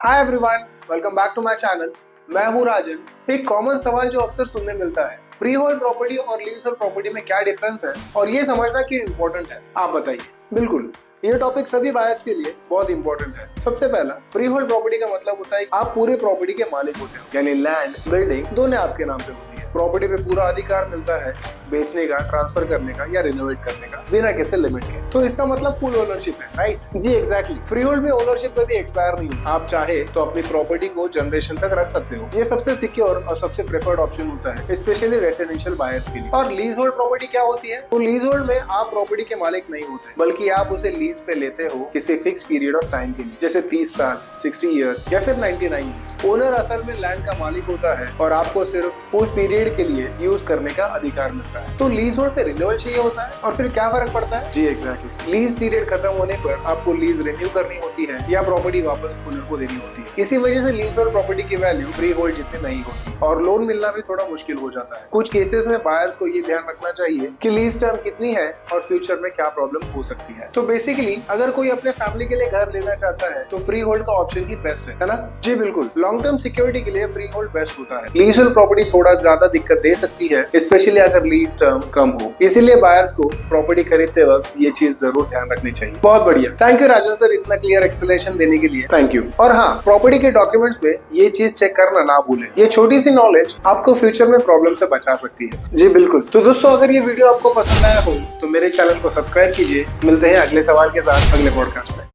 Hi everyone, welcome back to my channel. मैं हूं राजन। एक कॉमन सवाल जो अक्सर सुनने मिलता है, फ्री होल्ड प्रॉपर्टी और लीज होल्ड प्रॉपर्टी में क्या डिफरेंस है और ये समझना क्यों इम्पोर्टेंट है, आप बताइए। बिल्कुल, ये टॉपिक सभी बायर्स के लिए बहुत इंपॉर्टेंट है। सबसे पहला, फ्री होल्ड प्रॉपर्टी का मतलब होता है कि आप पूरे प्रॉपर्टी के मालिक होते हो, यानी लैंड बिल्डिंग दोनों आपके नाम पे होती है। प्रॉपर्टी पे पूरा अधिकार मिलता है बेचने का, ट्रांसफर करने का या रिनोवेट करने का, बिना किसी लिमिट के। तो इसका मतलब फुल ओनरशिप है, राइट? जी एग्जैक्टली। फ्री होल्ड में ओनरशिप कभी एक्सपायर नहीं होता। आप चाहे तो अपनी प्रॉपर्टी को जनरेशन तक रख सकते हो। ये सबसे सिक्योर और सबसे प्रेफर्ड ऑप्शन होता है, स्पेशली रेसिडेंशियल बायर्स के लिए। और लीज होल्ड प्रॉपर्टी क्या होती है? तो लीज होल्ड में आप प्रॉपर्टी के मालिक नहीं होते, बल्कि आप उसे लीज पे लेते हो किसी फिक्स पीरियड ऑफ टाइम के लिए, जैसे 30 साल, 60 ईयर्स या फिर 99 ईयर्स। ओनर असल में लैंड का मालिक होता है और आपको सिर्फ उस पीरियड के लिए यूज करने का अधिकार मिलता है। तो लीज होल्ड पे रिन्यूअल चाहिए होता है और फिर क्या फर्क पड़ता है? जी एग्जैक्टली। लीज पीरियड खत्म होने पर आपको लीज रिन्यू करनी होती है या प्रॉपर्टी वापस ओनर को देनी होती है। इसी वजह से लीज होल्ड प्रॉपर्टी की वैल्यू फ्री होल्ड जितनी नहीं होती और लोन मिलना भी थोड़ा मुश्किल हो जाता है। कुछ केसेस में बायर्स को ये ध्यान रखना चाहिए कि लीज टर्म कितनी है और फ्यूचर में क्या प्रॉब्लम हो सकती है। तो बेसिकली अगर कोई अपने फैमिली के लिए घर लेना चाहता है तो फ्री होल्ड का ऑप्शन ही बेस्ट है ना? जी बिल्कुल। लॉन्ग टर्म सिक्योरिटी के लिए फ्री होल्ड बेस्ट होता है। लीज होल्ड प्रॉपर्टी थोड़ा ज्यादा दिक्कत दे सकती है, स्पेशली अगर लीज टर्म कम हो। इसीलिए बायर्स को प्रॉपर्टी खरीदते वक्त ये चीज जरूर ध्यान रखनी चाहिए। बहुत बढ़िया, थैंक यू राजन सर इतना क्लियर एक्सप्लेनेशन देने के लिए। Thank you. और हाँ, प्रॉपर्टी के डॉक्यूमेंट्स में ये चीज चेक करना ना भूलें। ये छोटी सी नॉलेज आपको फ्यूचर में प्रॉब्लम से बचा सकती है। जी बिल्कुल। तो दोस्तों, अगर ये वीडियो आपको पसंद आया हो तो मेरे चैनल को सब्सक्राइब कीजिए। मिलते हैं अगले सवाल के साथ अगले पॉडकास्ट में।